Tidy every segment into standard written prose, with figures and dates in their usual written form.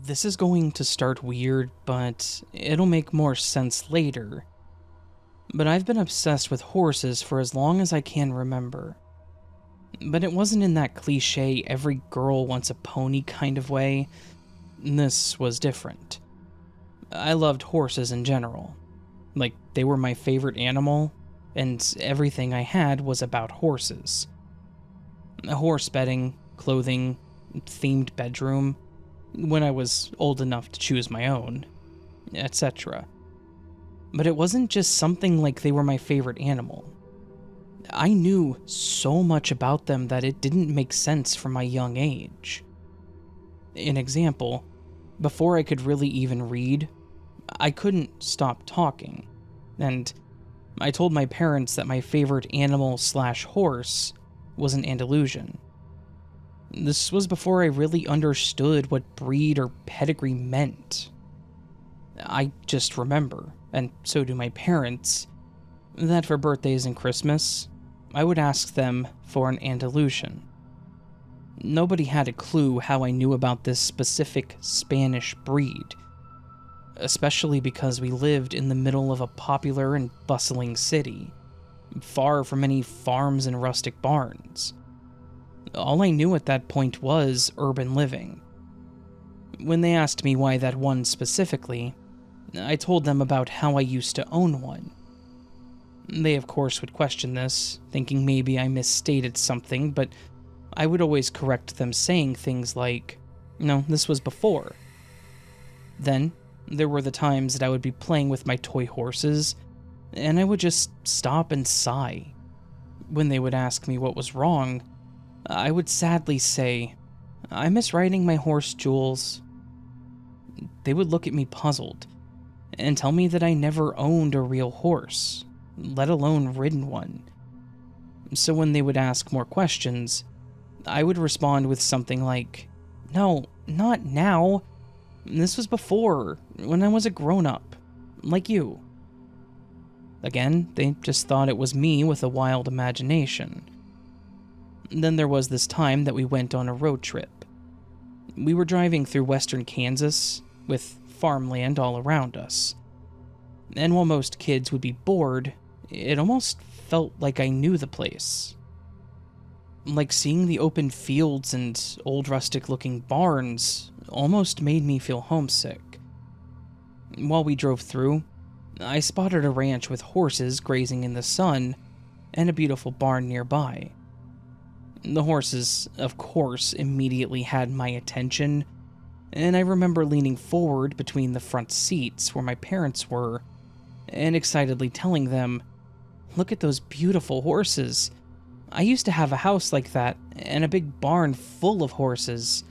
This is going to start weird, but it'll make more sense later. But I've been obsessed with horses for as long as I can remember. But it wasn't in that cliche every girl wants a pony kind of way. This was different. I loved horses in general. Like, they were my favorite animal, and everything I had was about horses. Horse bedding, clothing, themed bedroom, when I was old enough to choose my own, etc. But it wasn't just something like they were my favorite animal. I knew so much about them that it didn't make sense from my young age. An example, before I could really even read, I couldn't stop talking, and I told my parents that my favorite animal/horse was an Andalusian. This was before I really understood what breed or pedigree meant. I just remember, and so do my parents, that for birthdays and Christmas, I would ask them for an Andalusian. Nobody had a clue how I knew about this specific Spanish breed, especially because we lived in the middle of a popular and bustling city, far from any farms and rustic barns. All I knew at that point was urban living. When they asked me why that one specifically, I told them about how I used to own one. They of course would question this, thinking maybe I misstated something, but I would always correct them, saying things like, "No, this was before." Then, there were the times that I would be playing with my toy horses, and I would just stop and sigh. When they would ask me what was wrong, I would sadly say, "I miss riding my horse, Jules." They would look at me puzzled, and tell me that I never owned a real horse, let alone ridden one. So when they would ask more questions, I would respond with something like, "No, not now. This was before, when I was a grown-up, like you." Again, they just thought it was me with a wild imagination. Then there was this time that we went on a road trip. We were driving through western Kansas, with farmland all around us. And while most kids would be bored, it almost felt like I knew the place. Like seeing the open fields and old rustic-looking barns almost made me feel homesick. While we drove through, I spotted a ranch with horses grazing in the sun and a beautiful barn nearby. The horses, of course, immediately had my attention, and I remember leaning forward between the front seats where my parents were, and excitedly telling them, "Look at those beautiful horses. I used to have a house like that, and a big barn full of horses."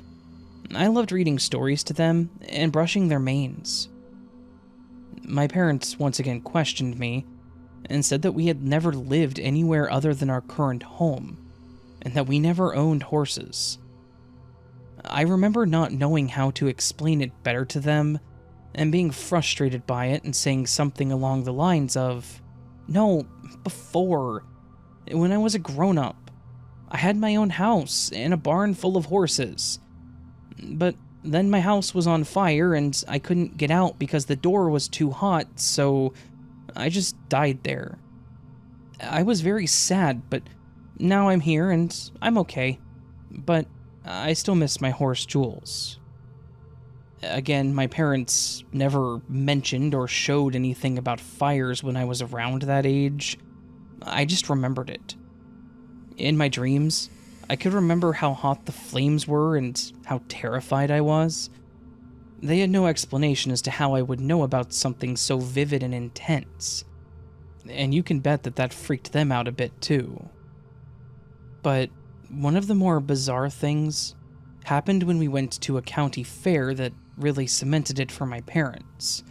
I loved reading stories to them and brushing their manes. My parents once again questioned me, and said that we had never lived anywhere other than our current home, and that we never owned horses. I remember not knowing how to explain it better to them, and being frustrated by it and saying something along the lines of, "No, before, when I was a grown-up, I had my own house and a barn full of horses. But then my house was on fire and I couldn't get out because the door was too hot, so I just died there. I was very sad, but now I'm here and I'm okay. But I still miss my horse, Jules." Again, my parents never mentioned or showed anything about fires when I was around that age. I just remembered it. In my dreams, I could remember how hot the flames were and how terrified I was. They had no explanation as to how I would know about something so vivid and intense. And you can bet that that freaked them out a bit too. But one of the more bizarre things happened when we went to a county fair that really cemented it for my parents,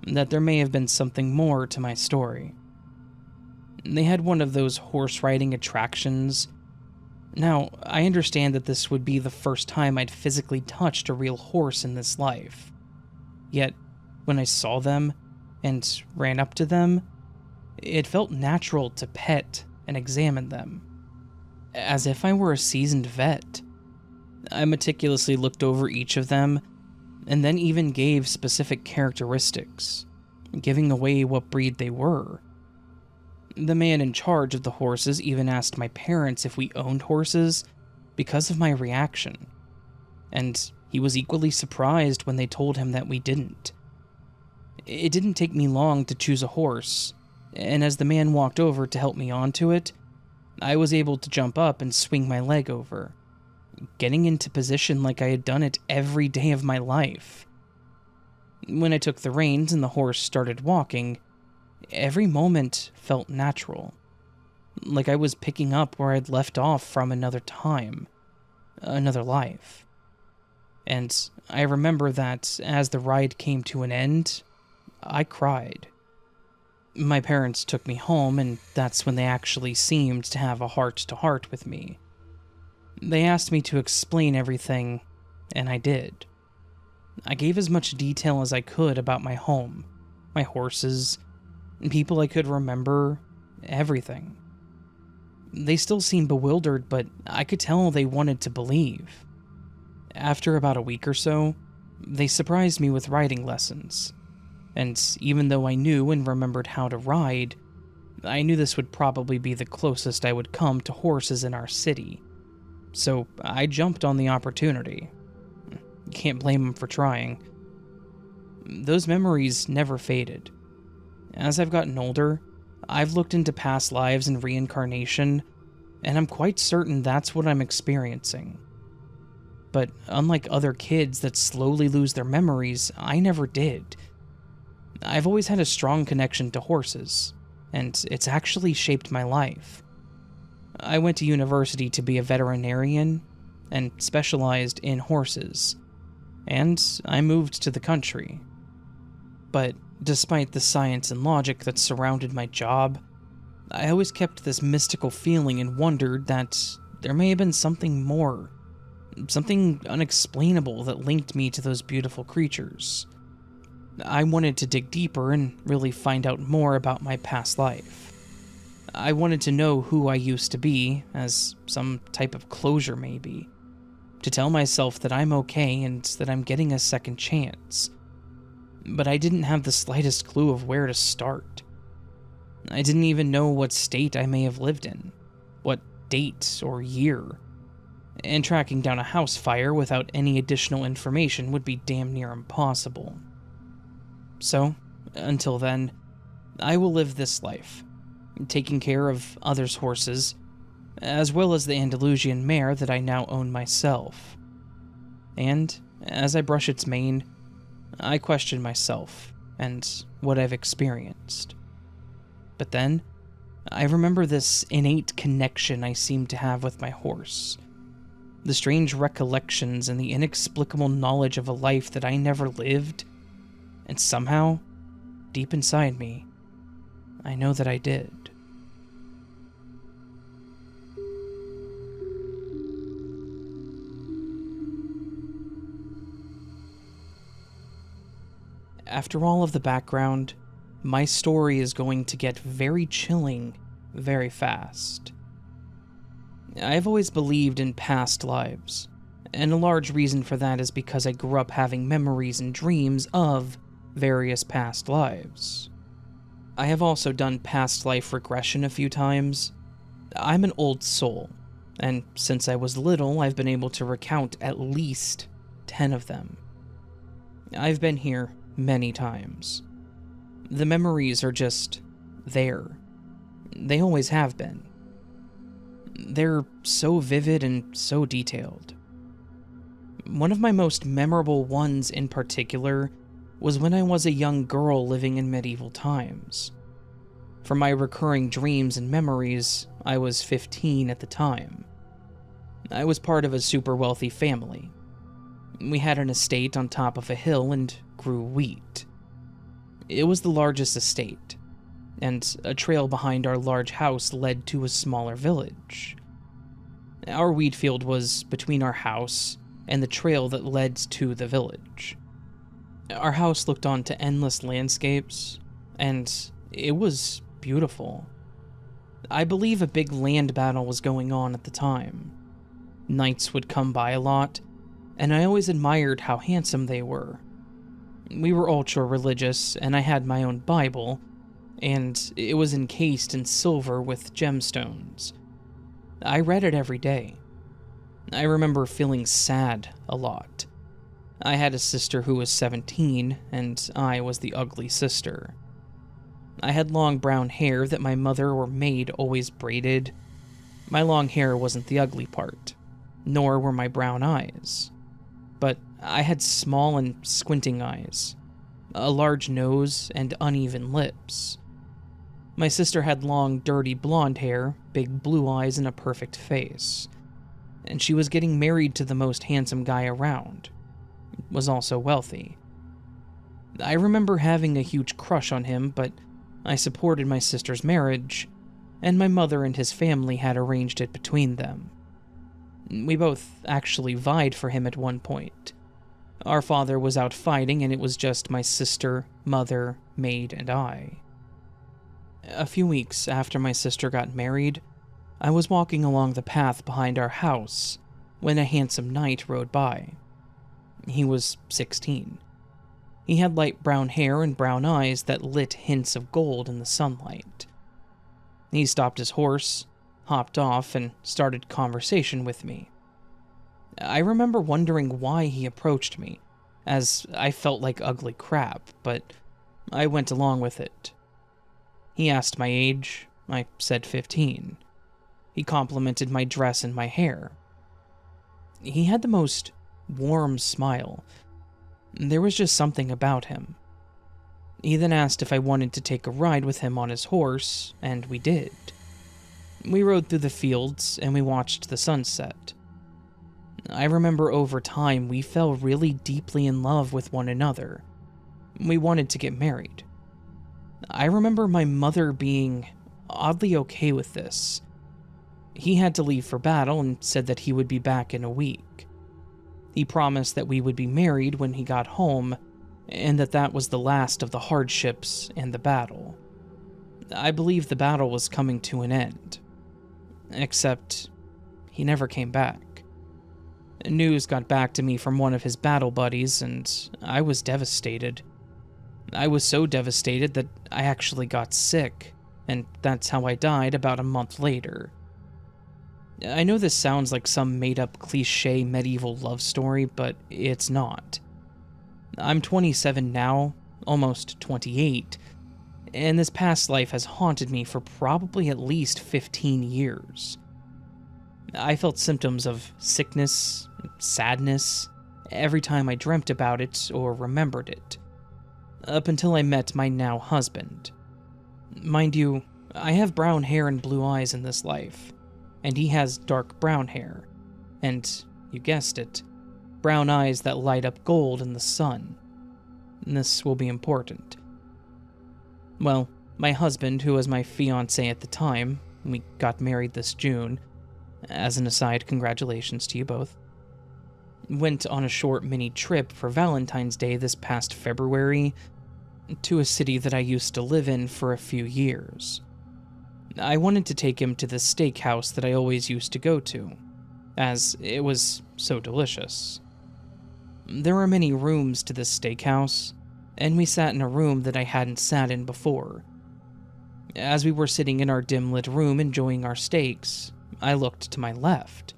that there may have been something more to my story. They had one of those horse riding attractions. Now, I understand that this would be the first time I'd physically touched a real horse in this life. Yet, when I saw them and ran up to them, it felt natural to pet and examine them, as if I were a seasoned vet. I meticulously looked over each of them, and then even gave specific characteristics, giving away what breed they were. The man in charge of the horses even asked my parents if we owned horses because of my reaction, and he was equally surprised when they told him that we didn't. It didn't take me long to choose a horse, and as the man walked over to help me onto it, I was able to jump up and swing my leg over, getting into position like I had done it every day of my life. When I took the reins and the horse started walking, every moment felt natural, like I was picking up where I'd left off from another time, another life. And I remember that as the ride came to an end, I cried. My parents took me home, and that's when they actually seemed to have a heart-to-heart with me. They asked me to explain everything, and I did. I gave as much detail as I could about my home, my horses, people I could remember, everything. They still seemed bewildered, but I could tell they wanted to believe. After about a week or so, they surprised me with riding lessons. And even though I knew and remembered how to ride, I knew this would probably be the closest I would come to horses in our city. So I jumped on the opportunity. Can't blame them for trying. Those memories never faded. As I've gotten older, I've looked into past lives and reincarnation, and I'm quite certain that's what I'm experiencing. But unlike other kids that slowly lose their memories, I never did. I've always had a strong connection to horses, and it's actually shaped my life. I went to university to be a veterinarian and specialized in horses, and I moved to the country. But despite the science and logic that surrounded my job, I always kept this mystical feeling and wondered that there may have been something more, something unexplainable that linked me to those beautiful creatures. I wanted to dig deeper and really find out more about my past life. I wanted to know who I used to be, as some type of closure maybe. To tell myself that I'm okay and that I'm getting a second chance. But I didn't have the slightest clue of where to start. I didn't even know what state I may have lived in, what date or year. And tracking down a house fire without any additional information would be damn near impossible. So, until then, I will live this life, taking care of others' horses, as well as the Andalusian mare that I now own myself. And, as I brush its mane, I question myself and what I've experienced. But then, I remember this innate connection I seem to have with my horse, the strange recollections and the inexplicable knowledge of a life that I never lived. And somehow, deep inside me, I know that I did. After all of the background, my story is going to get very chilling very fast. I've always believed in past lives, and a large reason for that is because I grew up having memories and dreams of various past lives. I have also done past life regression a few times. I'm an old soul, and since I was little, I've been able to recount at least 10 of them. I've been here many times. The memories are just there. They always have been. They're so vivid and so detailed. One of my most memorable ones in particular was when I was a young girl living in medieval times. For my recurring dreams and memories, I was 15 at the time. I was part of a super wealthy family. We had an estate on top of a hill and grew wheat. It was the largest estate, and a trail behind our large house led to a smaller village. Our wheat field was between our house and the trail that led to the village. Our house looked onto endless landscapes, and it was beautiful. I believe a big land battle was going on at the time. Knights would come by a lot, and I always admired how handsome they were. We were ultra religious, and I had my own Bible, and it was encased in silver with gemstones. I read it every day. I remember feeling sad a lot. I had a sister who was 17, and I was the ugly sister. I had long brown hair that my mother or maid always braided. My long hair wasn't the ugly part, nor were my brown eyes. But I had small and squinting eyes, a large nose, and uneven lips. My sister had long, dirty blonde hair, big blue eyes, and a perfect face. And she was getting married to the most handsome guy around. Was also wealthy. I remember having a huge crush on him, but I supported my sister's marriage, and my mother and his family had arranged it between them. We both actually vied for him at one point. Our father was out fighting, and it was just my sister, mother, maid, and I. A few weeks after my sister got married, I was walking along the path behind our house when a handsome knight rode by. He was 16. He had light brown hair and brown eyes that lit hints of gold in the sunlight. He stopped his horse, hopped off, and started conversation with me. I remember wondering why he approached me, as I felt like ugly crap, but I went along with it. He asked my age. I said 15. He complimented my dress and my hair. He had the most warm smile. There was just something about him. He then asked if I wanted to take a ride with him on his horse, and we did. We rode through the fields, and we watched the sunset. I remember over time we fell really deeply in love with one another. We wanted to get married. I remember my mother being oddly okay with this. He had to leave for battle and said that he would be back in a week. He promised that we would be married when he got home, and that was the last of the hardships and the battle. I believe the battle was coming to an end. Except, he never came back. News got back to me from one of his battle buddies, and I was devastated. I was so devastated that I actually got sick, and that's how I died about a month later. I know this sounds like some made-up cliché medieval love story, but it's not. I'm 27 now, almost 28, and this past life has haunted me for probably at least 15 years. I felt symptoms of sickness, sadness, every time I dreamt about it or remembered it, up until I met my now husband. Mind you, I have brown hair and blue eyes in this life, and he has dark brown hair, and, you guessed it, brown eyes that light up gold in the sun. This will be important. Well, my husband, who was my fiancé at the time, we got married this June. As an aside, congratulations to you both. Went on a short mini trip for Valentine's Day this past February to a city that I used to live in for a few years. I wanted to take him to the steakhouse that I always used to go to, as it was so delicious. There were many rooms to this steakhouse, and we sat in a room that I hadn't sat in before. As we were sitting in our dim-lit room enjoying our steaks, I looked to my left.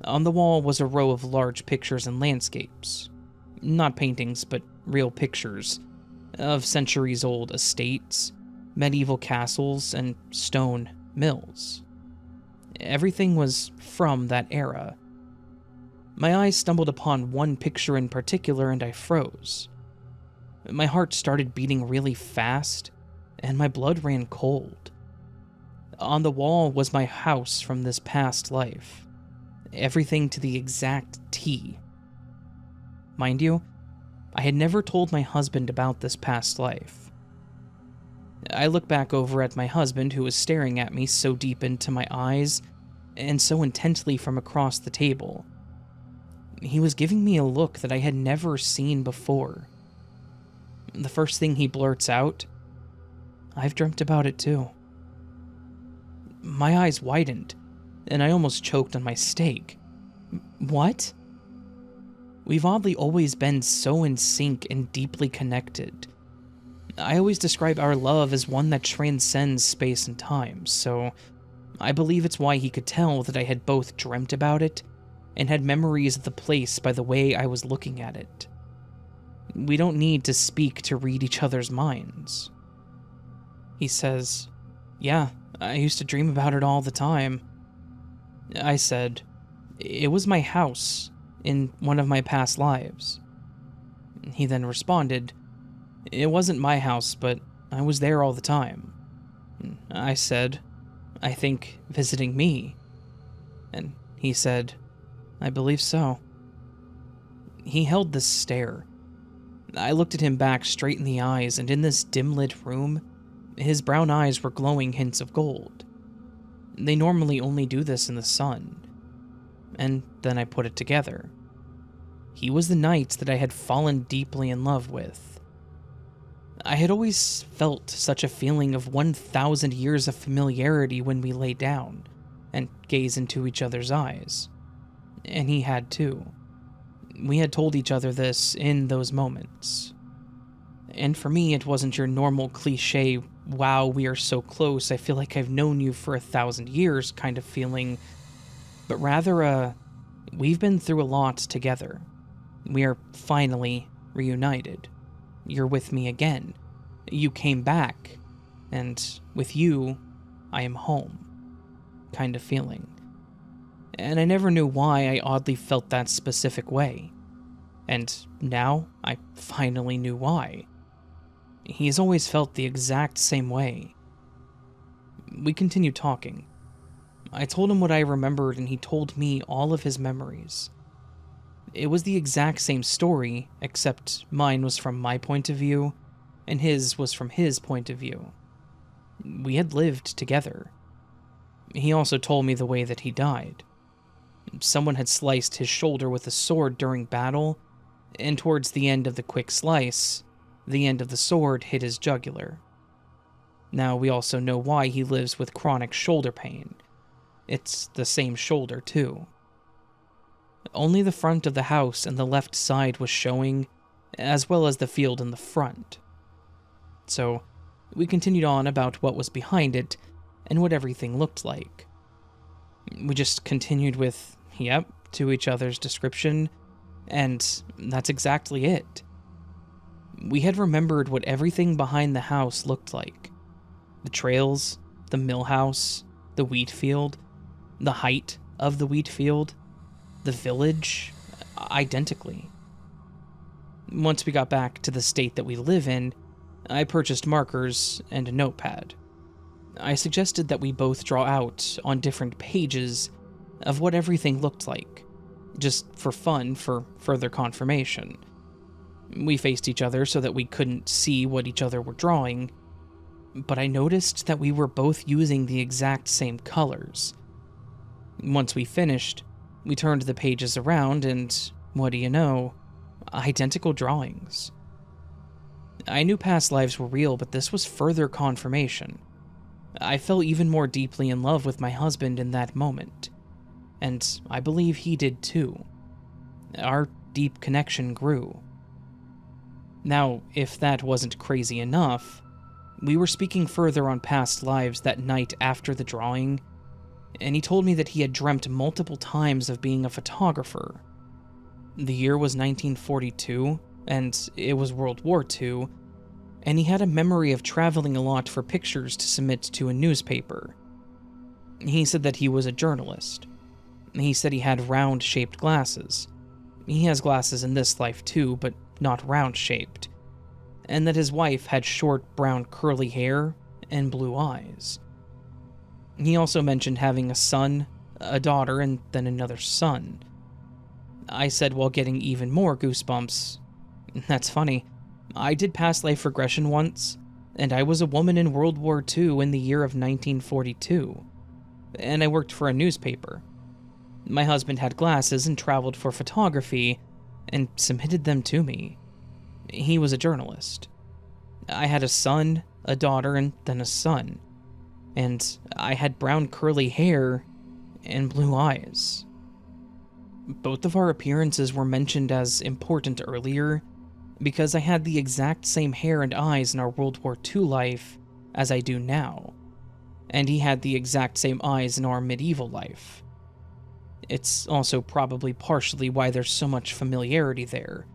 On the wall was a row of large pictures and landscapes. Not paintings, but real pictures of centuries-old estates, medieval castles, and stone mills. Everything was from that era. My eyes stumbled upon one picture in particular and I froze. My heart started beating really fast, and my blood ran cold. On the wall was my house from this past life. Everything to the exact T. Mind you, I had never told my husband about this past life. I look back over at my husband, who was staring at me so deep into my eyes, and so intently from across the table. He was giving me a look that I had never seen before. The first thing he blurts out, "I've dreamt about it too." My eyes widened, and I almost choked on my steak. What? we've oddly always been so in sync and deeply connected. I always describe our love as one that transcends space and time, so I believe it's why he could tell that I had both dreamt about it and had memories of the place by the way I was looking at it. We don't need to speak to read each other's minds. He says, "Yeah, I used to dream about it all the time." I said, "It was my house in one of my past lives." He then responded, "It wasn't my house, but I was there all the time." I said, "I think visiting me." And he said, "I believe so." He held this stare. I looked at him back straight in the eyes, and in this dim-lit room, his brown eyes were glowing hints of gold. They normally only do this in the sun. And then I put it together. He was the knight that I had fallen deeply in love with. I had always felt such a feeling of 1,000 years of familiarity when we lay down and gaze into each other's eyes. And he had too. We had told each other this in those moments. And for me, it wasn't your normal cliche, "Wow, we are so close, I feel like I've known you for 1,000 years" kind of feeling, but rather we've been through a lot together. We are finally reunited. You're with me again. You came back, and with you, I am home kind of feeling. And I never knew why I oddly felt that specific way. And now I finally knew why. He's always felt the exact same way. We continued talking. I told him what I remembered, and he told me all of his memories. It was the exact same story, except mine was from my point of view, and his was from his point of view. We had lived together. He also told me the way that he died. Someone had sliced his shoulder with a sword during battle, and towards the end of the quick slice, the end of the sword hit his jugular. Now we also know why he lives with chronic shoulder pain. It's the same shoulder, too. Only the front of the house and the left side was showing, as well as the field in the front. So, we continued on about what was behind it and what everything looked like. We just continued with, "Yep," to each other's description, and that's exactly it. We had remembered what everything behind the house looked like. The trails, the mill house, the wheat field, the height of the wheat field, the village, identically. Once we got back to the state that we live in, I purchased markers and a notepad. I suggested that we both draw out on different pages of what everything looked like, just for fun, for further confirmation. We faced each other so that we couldn't see what each other were drawing, but I noticed that we were both using the exact same colors. Once we finished, we turned the pages around and, what do you know, identical drawings. I knew past lives were real, but this was further confirmation. I fell even more deeply in love with my husband in that moment, and I believe he did too. Our deep connection grew. Now, if that wasn't crazy enough, we were speaking further on past lives that night after the drawing, and he told me that he had dreamt multiple times of being a photographer. The year was 1942, and it was World War II, and he had a memory of traveling a lot for pictures to submit to a newspaper. He said that he was a journalist. He said he had round-shaped glasses. He has glasses in this life too, but not round-shaped. And that his wife had short brown curly hair and blue eyes. He also mentioned having a son, a daughter, and then another son. I said while getting even more goosebumps, "That's funny. I did past life regression once, and I was a woman in World War II in the year of 1942, and I worked for a newspaper. My husband had glasses and traveled for photography, and submitted them to me. He was a journalist. I had a son, a daughter, and then a son. And I had brown curly hair and blue eyes." Both of our appearances were mentioned as important earlier because I had the exact same hair and eyes in our World War II life as I do now, and he had the exact same eyes in our medieval life. It's also probably partially why there's so much familiarity there,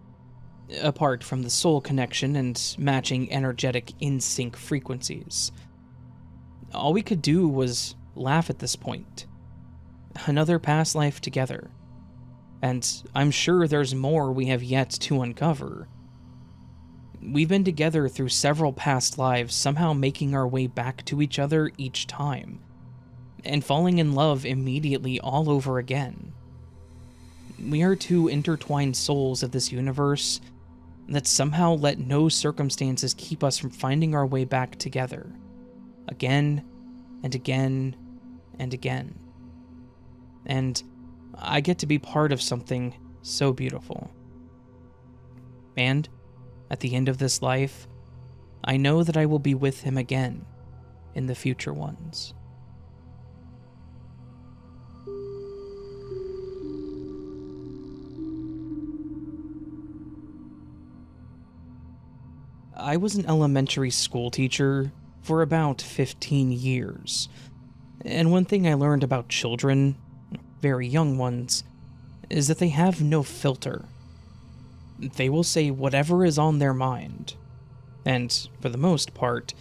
apart from the soul connection and matching energetic in-sync frequencies. All we could do was laugh at this point. Another past life together. And I'm sure there's more we have yet to uncover. We've been together through several past lives, somehow making our way back to each other each time, and falling in love immediately all over again. We are two intertwined souls of this universe that somehow let no circumstances keep us from finding our way back together, again and again and again. And I get to be part of something so beautiful. And at the end of this life, I know that I will be with him again in the future ones. I was an elementary school teacher for about 15 years, and one thing I learned about children, very young ones, is that they have no filter. They will say whatever is on their mind, and for the most part,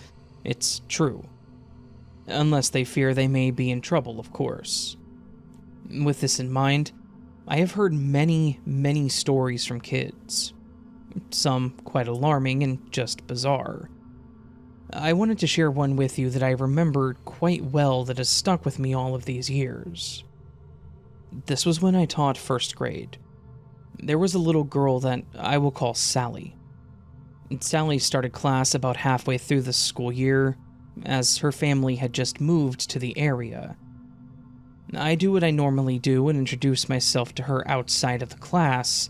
it's true. Unless they fear they may be in trouble, of course. With this in mind, I have heard many stories from kids. Some quite alarming and just bizarre. I wanted to share one with you that I remembered quite well that has stuck with me all of these years. This was when I taught first grade. There was a little girl that I will call Sally. Sally started class about halfway through the school year, as her family had just moved to the area. I do what I normally do and introduce myself to her outside of the class,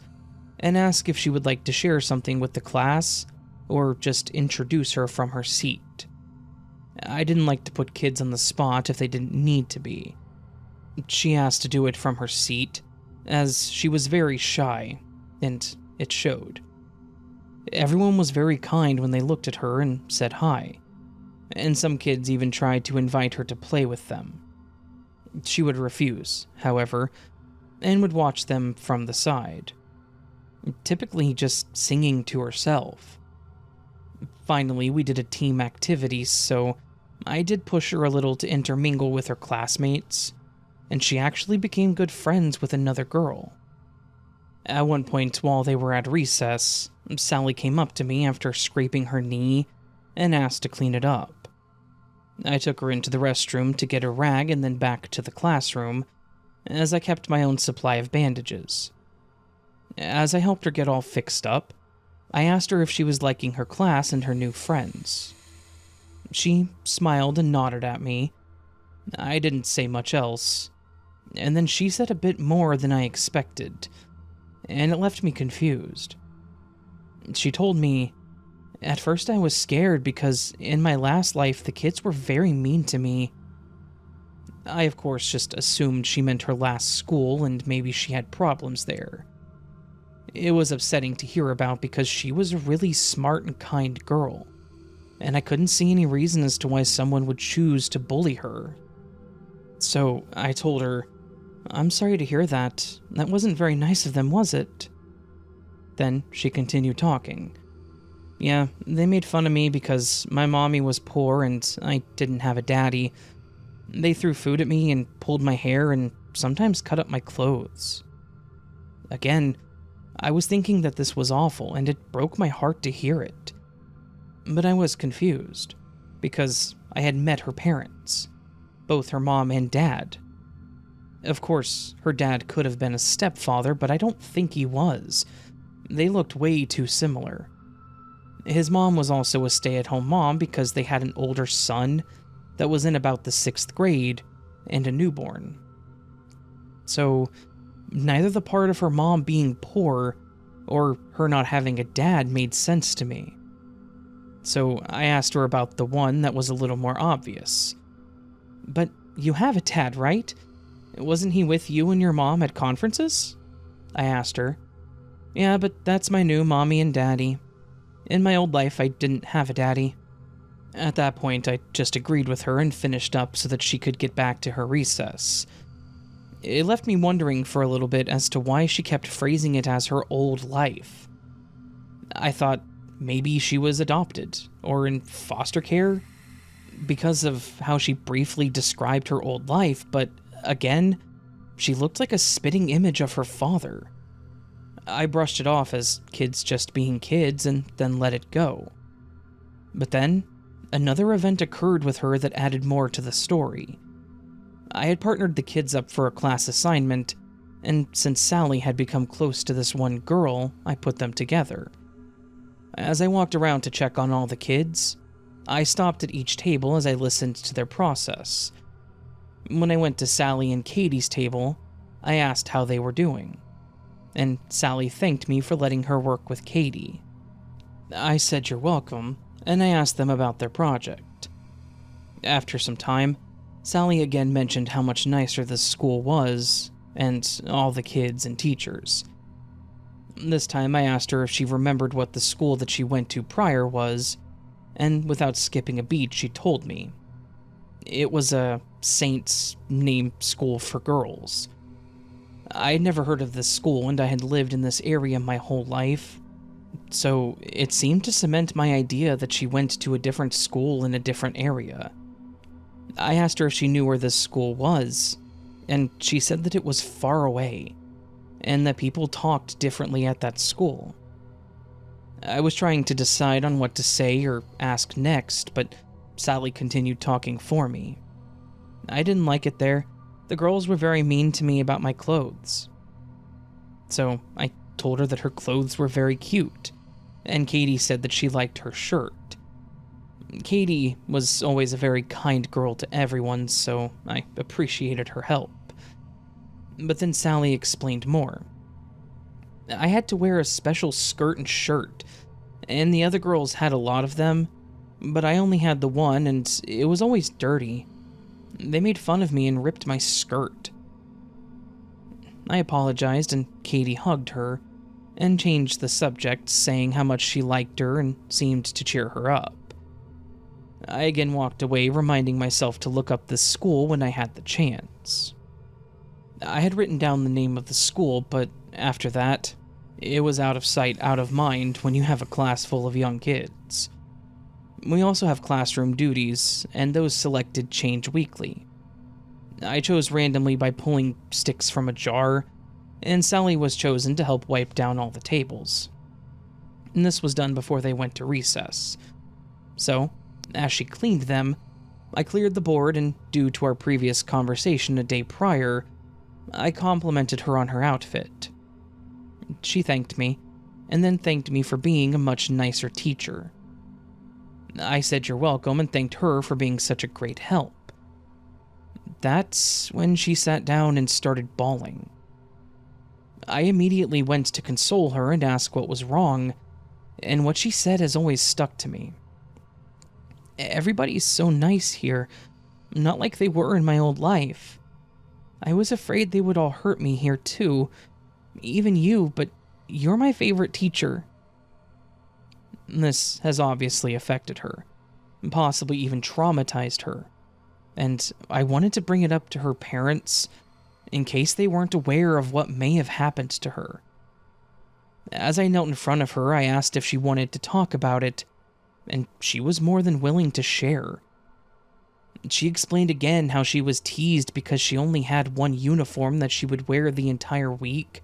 and ask if she would like to share something with the class, or just introduce her from her seat. I didn't like to put kids on the spot if they didn't need to be. She asked to do it from her seat, as she was very shy, and it showed. Everyone was very kind when they looked at her and said hi, and some kids even tried to invite her to play with them. She would refuse, however, and would watch them from the side, typically just singing to herself. Finally, we did a team activity, so I did push her a little to intermingle with her classmates, and she actually became good friends with another girl. At one point, while they were at recess, Sally came up to me after scraping her knee and asked to clean it up. I took her into the restroom to get a rag and then back to the classroom, as I kept my own supply of bandages. As I helped her get all fixed up, I asked her if she was liking her class and her new friends. She smiled and nodded at me. I didn't say much else, and then she said a bit more than I expected, and it left me confused. She told me, "At first I was scared because in my last life the kids were very mean to me." I of course just assumed she meant her last school and maybe she had problems there. It was upsetting to hear about because she was a really smart and kind girl, and I couldn't see any reason as to why someone would choose to bully her. So I told her, "I'm sorry to hear that. That wasn't very nice of them, was it?" Then she continued talking. "Yeah, they made fun of me because my mommy was poor and I didn't have a daddy. They threw food at me and pulled my hair and sometimes cut up my clothes." Again, I was thinking that this was awful, and it broke my heart to hear it. But I was confused, because I had met her parents, both her mom and dad. Of course, her dad could have been a stepfather, but I don't think he was. They looked way too similar. His mom was also a stay-at-home mom because they had an older son that was in about the 6th grade and a newborn. So, neither the part of her mom being poor or her not having a dad made sense to me. So I asked her about the one that was a little more obvious. "But you have a dad, right? Wasn't he with you and your mom at conferences?" I asked her. Yeah, but that's my new mommy and daddy. In my old life, I didn't have a daddy. At that point, I just agreed with her and finished up so that she could get back to her recess. It left me wondering for a little bit as to why she kept phrasing it as her old life. I thought maybe she was adopted, or in foster care, because of how she briefly described her old life, but again, she looked like a spitting image of her father. I brushed it off as kids just being kids and then let it go. But then, another event occurred with her that added more to the story. I had partnered the kids up for a class assignment, and since Sally had become close to this one girl, I put them together. As I walked around to check on all the kids, I stopped at each table as I listened to their process. When I went to Sally and Katie's table, I asked how they were doing, and Sally thanked me for letting her work with Katie. I said you're welcome, and I asked them about their project. After some time, Sally again mentioned how much nicer this school was, and all the kids and teachers. This time I asked her if she remembered what the school that she went to prior was, and without skipping a beat, she told me. It was a Saints named school for girls. I had never heard of this school, and I had lived in this area my whole life, so it seemed to cement my idea that she went to a different school in a different area. I asked her if she knew where this school was, and she said that it was far away, and that people talked differently at that school. I was trying to decide on what to say or ask next, but Sally continued talking for me. I didn't like it there. The girls were very mean to me about my clothes. So I told her that her clothes were very cute, and Katie said that she liked her shirt. Katie was always a very kind girl to everyone, so I appreciated her help. But then Sally explained more. I had to wear a special skirt and shirt, and the other girls had a lot of them, but I only had the one, and it was always dirty. They made fun of me and ripped my skirt. I apologized, and Katie hugged her, and changed the subject, saying how much she liked her and seemed to cheer her up. I again walked away, reminding myself to look up this school when I had the chance. I had written down the name of the school, but after that, it was out of sight, out of mind when you have a class full of young kids. We also have classroom duties, and those selected change weekly. I chose randomly by pulling sticks from a jar, and Sally was chosen to help wipe down all the tables. And this was done before they went to recess. So, as she cleaned them, I cleared the board, and due to our previous conversation a day prior, I complimented her on her outfit. She thanked me, and then thanked me for being a much nicer teacher. I said you're welcome and thanked her for being such a great help. That's when she sat down and started bawling. I immediately went to console her and ask what was wrong, and what she said has always stuck to me. Everybody's so nice here, not like they were in my old life. I was afraid they would all hurt me here too, even you, but you're my favorite teacher. This has obviously affected her, possibly even traumatized her, and I wanted to bring it up to her parents in case they weren't aware of what may have happened to her. As I knelt in front of her, I asked if she wanted to talk about it, and she was more than willing to share. She explained again how she was teased because she only had one uniform that she would wear the entire week,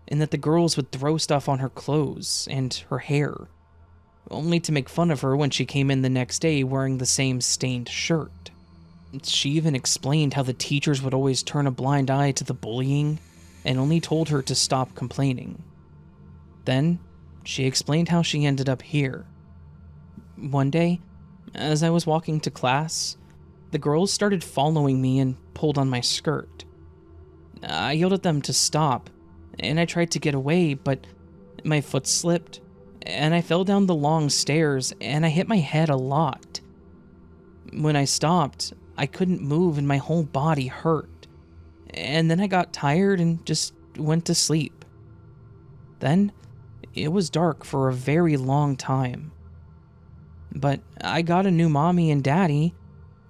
and that the girls would throw stuff on her clothes and her hair, only to make fun of her when she came in the next day wearing the same stained shirt. She even explained how the teachers would always turn a blind eye to the bullying and only told her to stop complaining. Then, she explained how she ended up here. One day, as I was walking to class, the girls started following me and pulled on my skirt. I yelled at them to stop, and I tried to get away, but my foot slipped, and I fell down the long stairs, and I hit my head a lot. When I stopped, I couldn't move and my whole body hurt, and then I got tired and just went to sleep. Then, it was dark for a very long time. But I got a new mommy and daddy,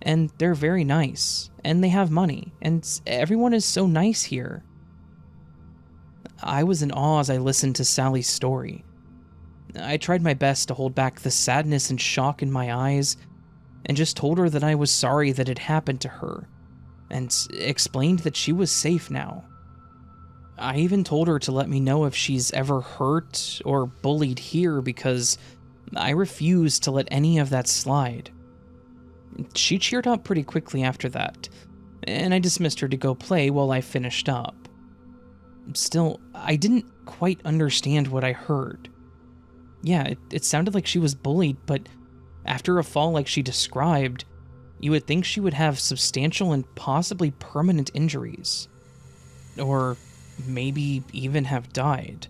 and they're very nice, and they have money, and everyone is so nice here. I was in awe as I listened to Sally's story. I tried my best to hold back the sadness and shock in my eyes, and just told her that I was sorry that it happened to her, and explained that she was safe now. I even told her to let me know if she's ever hurt or bullied here, because I refuse to let any of that slide. She cheered up pretty quickly after that, and I dismissed her to go play while I finished up. Still, I didn't quite understand what I heard. Yeah, it sounded like she was bullied, but after a fall like she described, you would think she would have substantial and possibly permanent injuries. Or maybe even have died.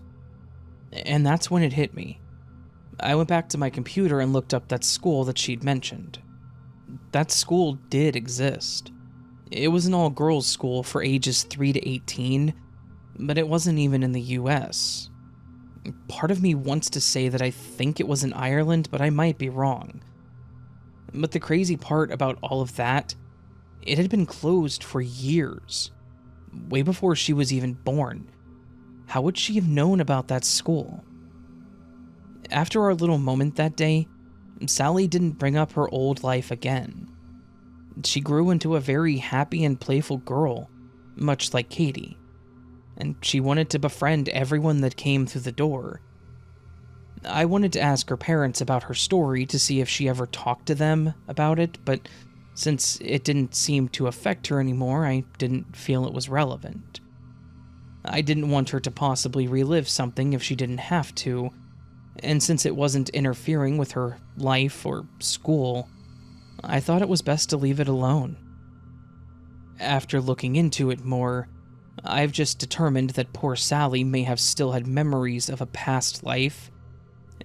And that's when it hit me. I went back to my computer and looked up that school that she'd mentioned. That school did exist. It was an all-girls school for ages 3 to 18, but it wasn't even in the US. Part of me wants to say that I think it was in Ireland, but I might be wrong. But the crazy part about all of that, it had been closed for years, way before she was even born. How would she have known about that school? After our little moment that day, Sally didn't bring up her old life again. She grew into a very happy and playful girl, much like Katie, and she wanted to befriend everyone that came through the door. I wanted to ask her parents about her story to see if she ever talked to them about it, but since it didn't seem to affect her anymore, I didn't feel it was relevant. I didn't want her to possibly relive something if she didn't have to, and since it wasn't interfering with her life or school, I thought it was best to leave it alone. After looking into it more, I've just determined that poor Sally may have still had memories of a past life,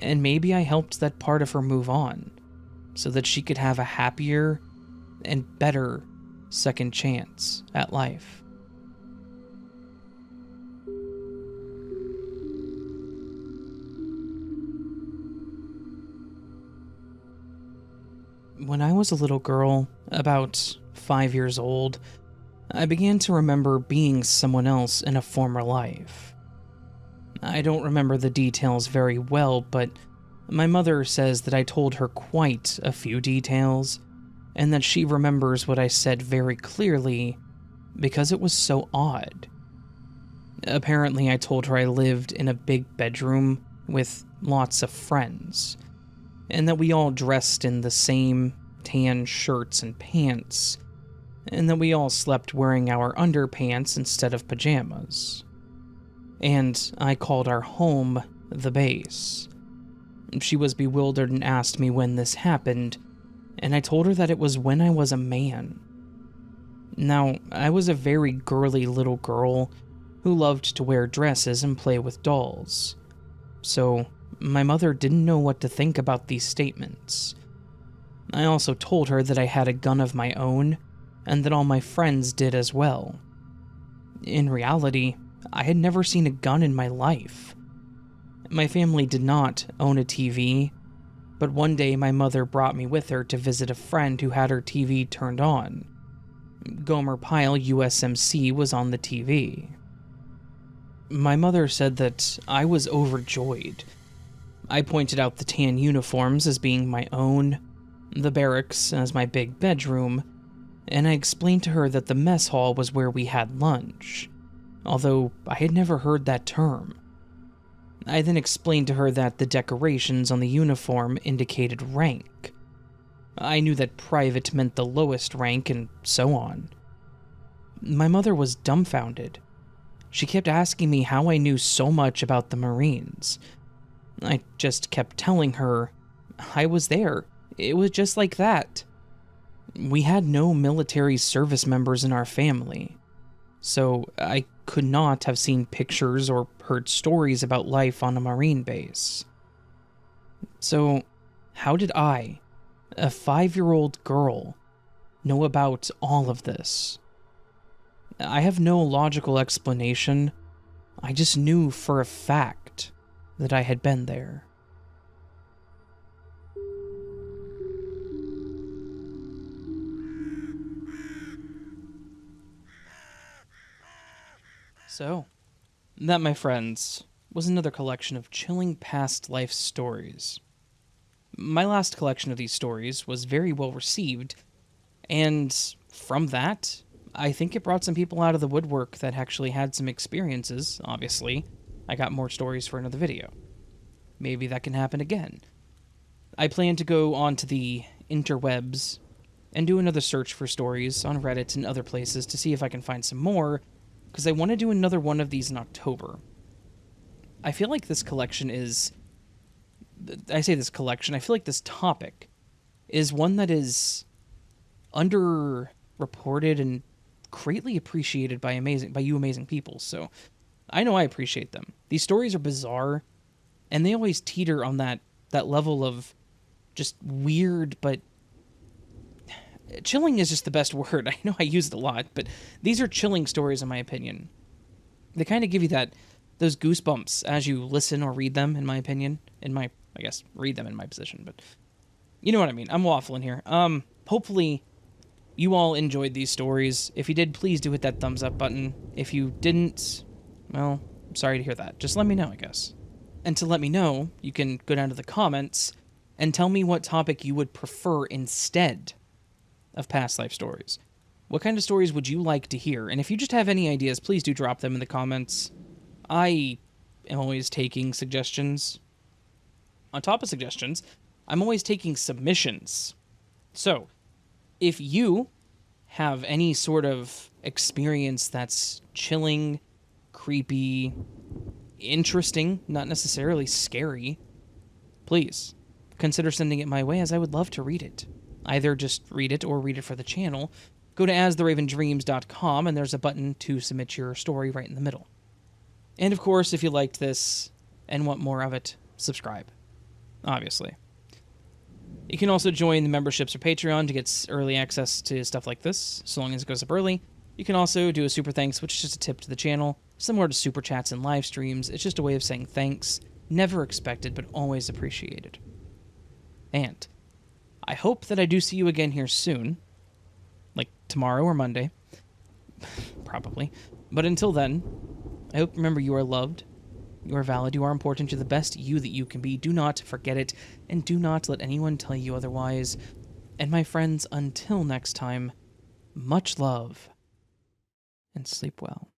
and maybe I helped that part of her move on, so that she could have a happier and better second chance at life. When I was a little girl, about 5 years old, I began to remember being someone else in a former life. I don't remember the details very well, but my mother says that I told her quite a few details, and that she remembers what I said very clearly because it was so odd. Apparently, I told her I lived in a big bedroom with lots of friends, and that we all dressed in the same tan shirts and pants, and that we all slept wearing our underpants instead of pajamas. And I called our home the base. She was bewildered and asked me when this happened, and I told her that it was when I was a man. Now, I was a very girly little girl who loved to wear dresses and play with dolls, so my mother didn't know what to think about these statements. I also told her that I had a gun of my own, and that all my friends did as well. In reality, I had never seen a gun in my life. My family did not own a TV, but one day my mother brought me with her to visit a friend who had her TV turned on. Gomer Pyle USMC was on the TV. My mother said that I was overjoyed. I pointed out the tan uniforms as being my own, the barracks as my big bedroom, and I explained to her that the mess hall was where we had lunch, although I had never heard that term. I then explained to her that the decorations on the uniform indicated rank. I knew that private meant the lowest rank, and so on. My mother was dumbfounded. She kept asking me how I knew so much about the Marines. I just kept telling her I was there. It was just like that. We had no military service members in our family, so I could not have seen pictures or heard stories about life on a Marine base. So, how did I, a 5-year-old girl, know about all of this? I have no logical explanation. I just knew for a fact that I had been there. So, that, my friends, was another collection of chilling past life stories. My last collection of these stories was very well received, and from that, I think it brought some people out of the woodwork that actually had some experiences, obviously. I got more stories for another video. Maybe that can happen again. I plan to go onto the interwebs and do another search for stories on Reddit and other places to see if I can find some more, because I want to do another one of these in October. I feel like this collection is... I say this collection, I feel like this topic is one that is underreported and greatly appreciated by you amazing people, so I know I appreciate them. These stories are bizarre, and they always teeter on that level of just weird, but chilling is just the best word. I know I use it a lot, but these are chilling stories in my opinion. They kind of give you those goosebumps as you listen or read them, in my opinion. I guess, read them in my position, but you know what I mean. I'm waffling here. Hopefully you all enjoyed these stories. If you did, please do hit that thumbs up button. If you didn't, well, I'm sorry to hear that. Just let me know, I guess. And to let me know, you can go down to the comments and tell me what topic you would prefer instead of past life stories. What kind of stories would you like to hear? And if you just have any ideas, please do drop them in the comments. I am always taking suggestions. On top of suggestions, I'm always taking submissions. So, if you have any sort of experience that's chilling, creepy, interesting, not necessarily scary, please consider sending it my way, as I would love to read it. Either just read it or read it for the channel. Go to astheravendreams.com and there's a button to submit your story right in the middle. And of course, if you liked this and want more of it, subscribe. Obviously. You can also join the memberships or Patreon to get early access to stuff like this, so long as it goes up early. You can also do a super thanks, which is just a tip to the channel, similar to super chats and live streams. It's just a way of saying thanks, never expected, but always appreciated. And I hope that I do see you again here soon, like tomorrow or Monday, probably. But until then, I hope remember you are loved, you are valid, you are important, you're the best you that you can be. Do not forget it, and do not let anyone tell you otherwise. And my friends, until next time, much love, and sleep well.